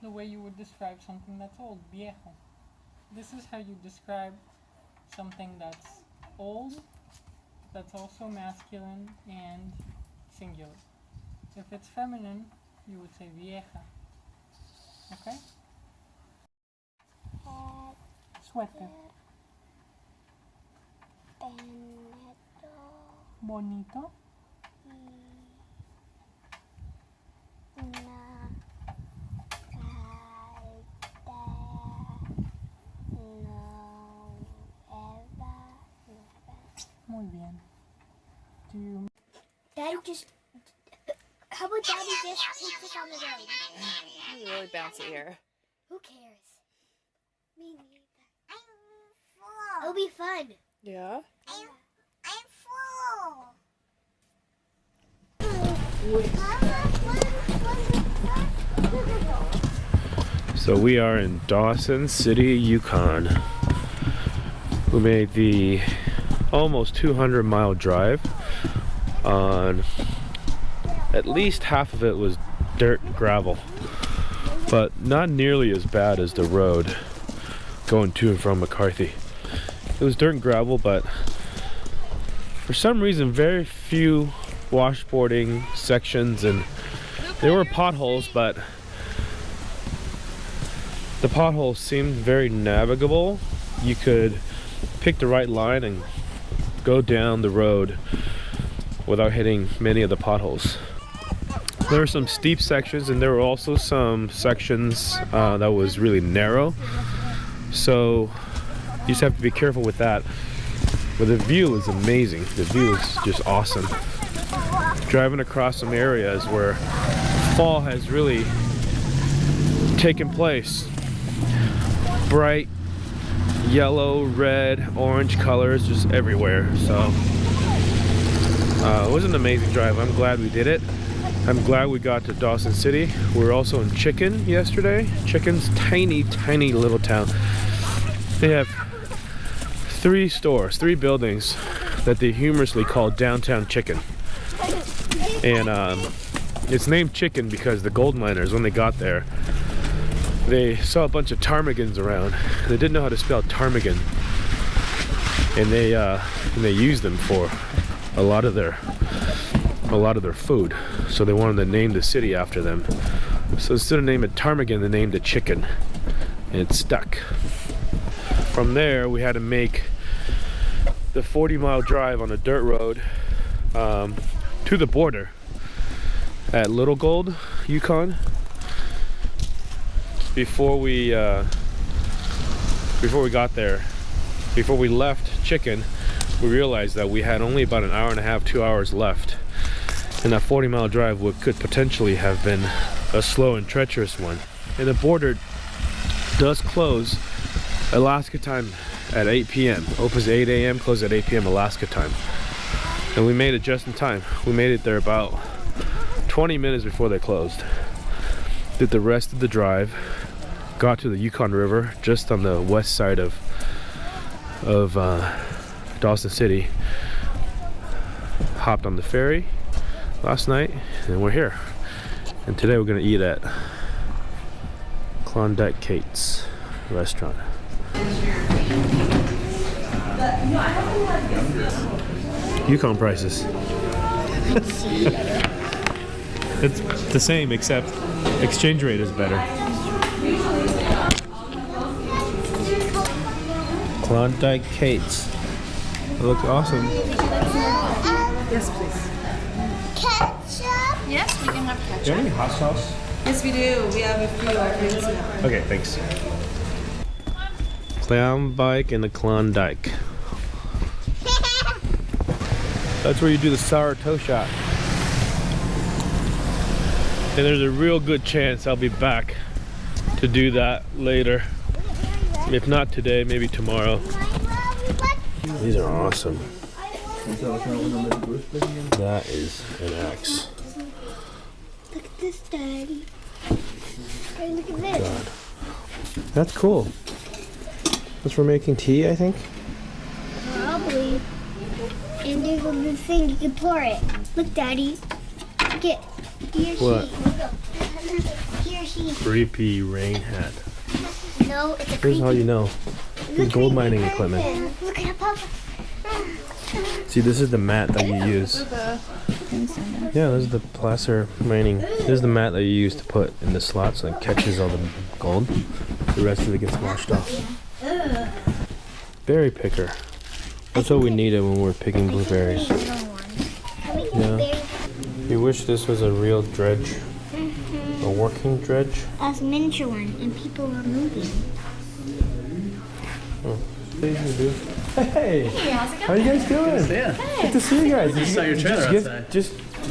the way you would describe something that's old, viejo. This is how you describe something that's old, that's also masculine and singular. If it's feminine, you would say vieja. Okay? Suéter. Bonito. Muy bien. Do you... Daddy just... How about Daddy just take this on the road? It's really bouncy here. Who cares? Me neither. I'm full. It'll be fun. Yeah? I'm full. So we are in Dawson City, Yukon. We made the almost 200-mile drive. On at least half of it was dirt and gravel, but not nearly as bad as the road going to and from McCarthy. It was dirt and gravel, but for some reason very few washboarding sections, and there were potholes, but the potholes seemed very navigable. You could pick the right line and go down the road without hitting many of the potholes. There were some steep sections, and there were also some sections that was really narrow, so you just have to be careful with that. But the view is amazing. The view is just awesome. Driving across some areas where fall has really taken place. Bright yellow, red, orange colors just everywhere. So it was an amazing drive. I'm glad we did it. I'm glad we got to Dawson City. We were also in Chicken yesterday. Chicken's tiny, tiny little town. They have 3 stores, 3 buildings that they humorously call Downtown Chicken. And it's named Chicken because the gold miners, when they got there, they saw a bunch of ptarmigans around. They didn't know how to spell ptarmigan, and they used them for a lot of their food. So they wanted to name the city after them. So instead of naming it Ptarmigan, they named it Chicken, and it stuck. From there, we had to make the 40-mile drive on a dirt road to the border at Little Gold, Yukon. Before we got there, before we left Chicken, we realized that we had only about an hour and a half, 2 hours left, and that 40-mile drive could potentially have been a slow and treacherous one. And the border does close Alaska time at 8 p.m. Opens at 8 a.m., closes at 8 p.m. Alaska time. And we made it just in time. We made it there about 20 minutes before they closed. Did the rest of the drive, got to the Yukon River just on the west side of Dawson City, hopped on the ferry last night, and we're here. And today we're gonna eat at Klondike Kate's restaurant. Yukon prices. It's the same, except exchange rate is better. Klondike Kate's. It looks awesome. Yes, please. Ketchup? Yes, we can have ketchup. Do you have any hot sauce? Yes, we do. We have a few items now. Okay, thanks. Klondike and the Klondike. That's where you do the sour toe shot. And there's a real good chance I'll be back to do that later. If not today, maybe tomorrow. These are awesome. That is an axe. Look at this, Daddy. Hey, look at this. God. That's cool. That's for making tea, I think. Probably. And there's a little thing you can pour it. Look, Daddy. Look at. He or she. What? He or she. creepy rain hat. No, it's a Here's creepy. how you know. It's gold mining equipment. Look at Papa. See, this is the mat that you use. Yeah, this is the placer mining. This is the mat that you use to put in the slots and it catches all the gold. The rest of it gets washed off. Berry picker. That's what we needed when we were picking blueberries. Yeah. You wish this was a real dredge? A working dredge? A miniature one, and people are moving. Oh. Hey! How are you guys doing? Good to see you guys. I saw your trailer outside.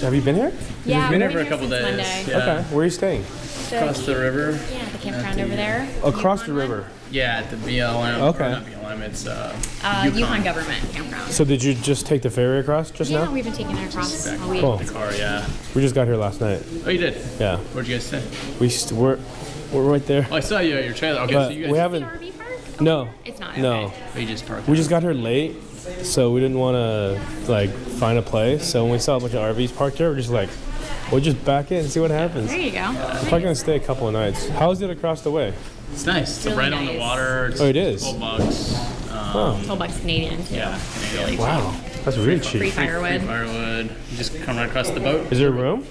Have you been here? Yeah, been we've here for a couple days. Monday. Yeah. Okay. Where are you staying? Across the river. Yeah, the campground over there. Across the river. Yeah, at the BLM. Okay. Or not BLM, it's Yukon government campground. So did you just take the ferry across just Yeah, now? we've been taking it across all week. Cool. the car, yeah. We just got here last night. Oh, you did? Yeah. Where'd you guys stay? We're right there. Oh, I saw you at your trailer. Okay, But so you guys. we The haven't. RV park? No. It's not. No. Okay. Oh, you just parked. We just got here late, so we didn't want to like find a place. So when we saw a bunch of RVs parked here, we're just like, we'll just back in and see what happens. There you go. We're probably gonna stay a couple of nights. How is it across the way? It's nice. It's Really right on the nice. water. It's Oh, it is? $12. Oh, $12 Canadian too. Yeah. Really wow, that's really Free cheap. firewood. Firewood. You just come right across the boat. Is there a room?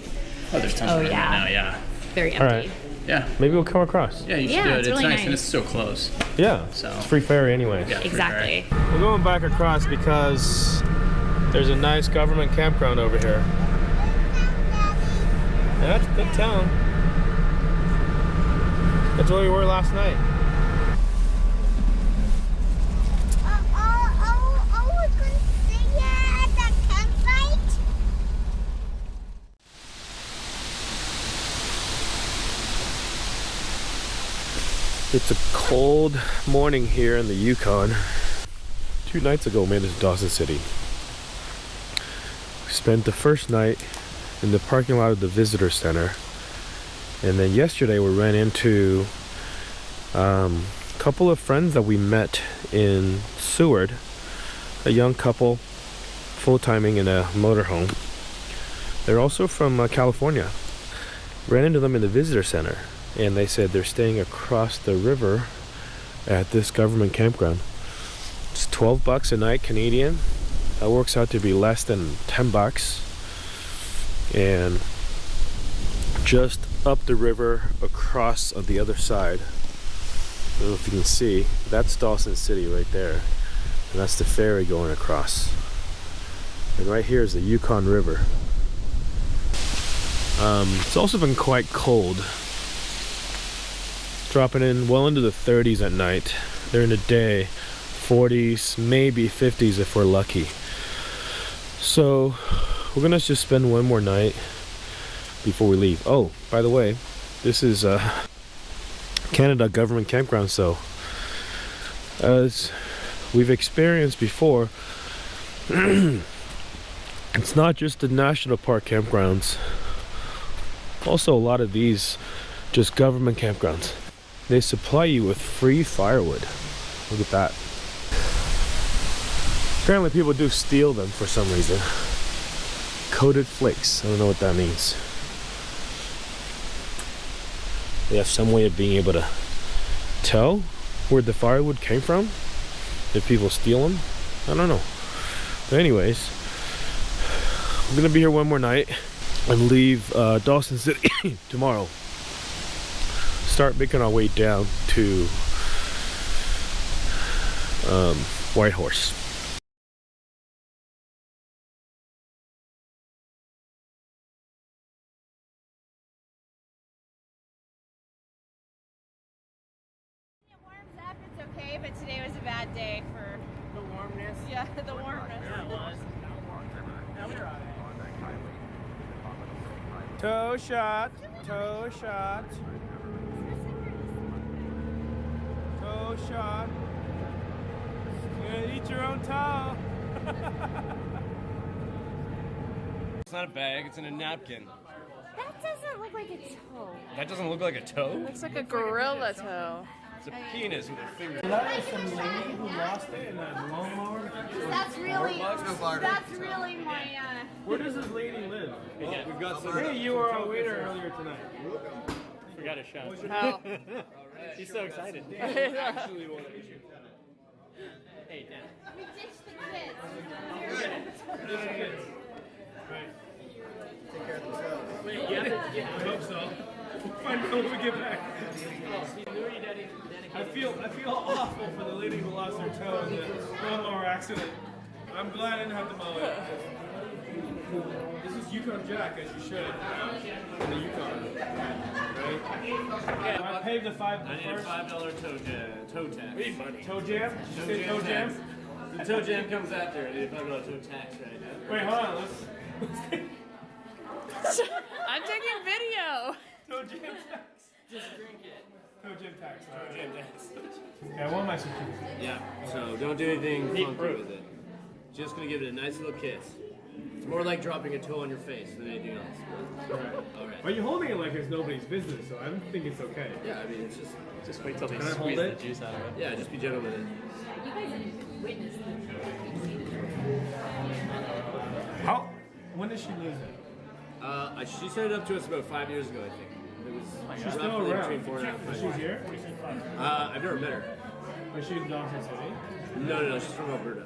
Oh, there's tons Oh, of room yeah. right now. Yeah. Very All empty. right, Yeah. maybe we'll come across. Yeah, you should Yeah, do it. it's It's really nice and nice. it's so close. Yeah, So. it's free ferry anyways. Yeah. Exactly. We're going back across because there's a nice government campground over here. Yeah, that's a good town. That's where we were last night. We're going to see you at that campsite. It's a cold morning here in the Yukon. 2 nights ago, we made it to Dawson City. We spent the first night in the parking lot of the visitor center, and then yesterday we ran into a couple of friends that we met in Seward, a young couple full-timing in a motorhome. They're also from California. Ran into them in the visitor center, and they said they're staying across the river at this government campground. It's $12 a night Canadian. That works out to be less than $10. And just up the river across on the other side, I don't know if you can see, that's Dawson City right there, and that's the ferry going across. And right here is the Yukon River. It's also been quite cold, dropping in well into the 30s at night. During the day, 40s, maybe 50s if we're lucky. So we're gonna just spend one more night before we leave. Oh, by the way, this is Canada government campground, so as we've experienced before, it's not just the national park campgrounds. Also, a lot of these just government campgrounds. They supply you with free firewood. Look at that. Apparently people do steal them for some reason. Coated flakes. I don't know what that means. They have some way of being able to tell where the firewood came from if people steal them. I don't know. But anyways, I'm gonna be here one more night and leave Dawson City tomorrow. Start making our way down to Whitehorse. It warms up, it's okay, but today was a bad day for the warmness. Yeah, the warmness. Yeah, it was. Toe shot, toe shot, toe shot. You're gonna eat your own toe. It's not a bag, it's in a napkin. That doesn't look like a toe. That doesn't look like a toe. Looks like a gorilla toe. It's a penis with a finger. That is some lady who lost it in a lawnmower. That's really my, Where does this lady live? We've got some. Hey, you were our waiter earlier tonight. Forgot a shot. Oh. He's so excited. Actually want to meet you. Hey, Dan. We ditched the kids. Wait, yeah. I hope so. Find out when we get back. I feel awful for the lady who lost her toe in the lawnmower accident. I'm glad I didn't have to mow it. This is Yukon Jack, as you should. In the Yukon. Right? Yeah, I paid the I need a $5 toe tax. toe jam? Did you say toe jam? The toe jam comes after. I need a $5 toe tax right now. Wait, hold on. I'm taking video. Toe jam tax. Just drink it. Toe jam tax. Toe jam tax. Yeah, I want my certificate. Yeah. So don't do anything funky with it. Just gonna give it a nice little kiss. It's more like dropping a toe on your face than anything else. All right. Are you holding it like it's nobody's business? So I think it's okay. Yeah, I mean it's just. Just wait till they Can I hold squeeze the it? juice out of it. Yeah, just be gentle with it. How? When did she lose it? She set it up to us about 5 years ago, I think. It was She's still roughly around. between 4 and a half. Is she here? I've never met her. Is she in Dawson City? No, she's from Alberta.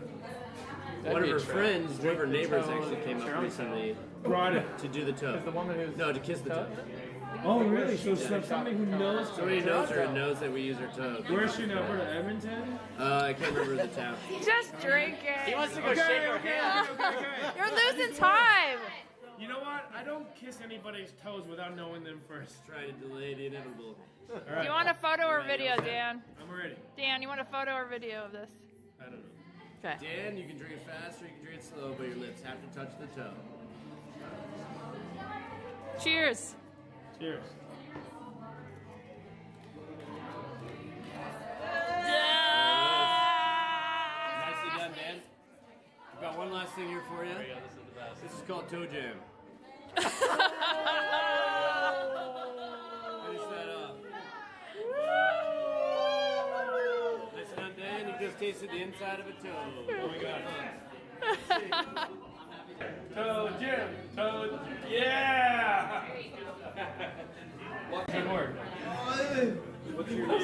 One of her friends, one of her neighbors actually came up recently Brought it. to do the toe. No, to kiss the toe. Oh, really? So somebody who knows. Somebody knows her and knows that we use her toe. Where is she in Alberta? Edmonton? I can't remember the town. Just drink He it. wants to go shake her hand. Okay. You're losing time. You know what? I don't kiss anybody's toes without knowing them first. Trying to delay the inevitable. All Do right. you want a photo or video, Dan? I'm ready. Dan, you want a photo or video of this? I don't know. Okay. Dan, you can drink it fast or you can drink it slow, but your lips have to touch the toe. Cheers. Cheers. Nicely done, Dan. I've got one last thing here for you. This is called toe jam. Finish that up. Nice done, Dan. You just tasted the inside of a toe. Oh my god. Toe jam. Toe. Yeah. Good work. What's your name?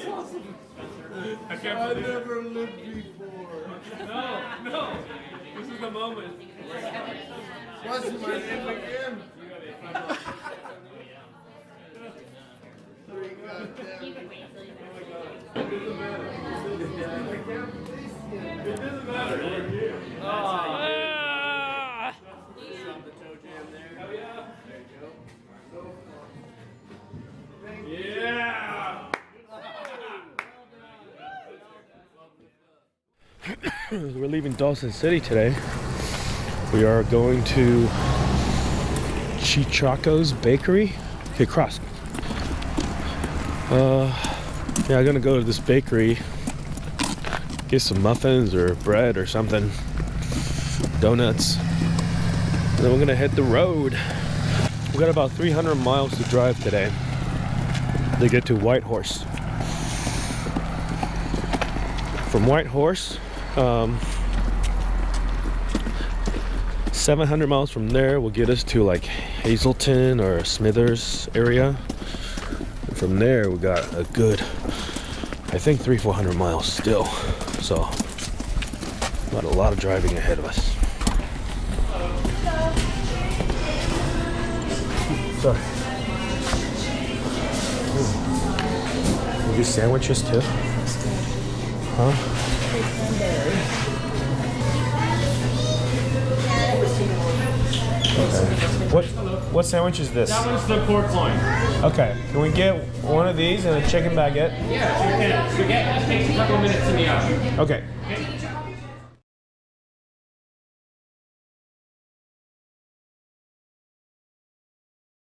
I can't believe it. never lived before. No. This is the moment. What's my name again? It doesn't matter. We're here. Ah. Drop the toe jam there. Oh, yeah. There you go. Yeah. We're leaving Dawson City today. We are going to Chichaco's Bakery. Okay, cross. Yeah, I'm gonna go to this bakery, get some muffins or bread or something, donuts. And then we're gonna hit the road. We got about 300 miles to drive today to get to Whitehorse. From Whitehorse, 700 miles from there will get us to like Hazleton or Smithers area. And from there we got a good, I think 300-400 miles still. So got a lot of driving ahead of us. Sorry. We do sandwiches too? Huh? Okay. What sandwich is this? That one's the pork loin. Okay. Can we get one of these and a chicken baguette? Yeah, sure can. It just takes a couple minutes in the oven. Okay.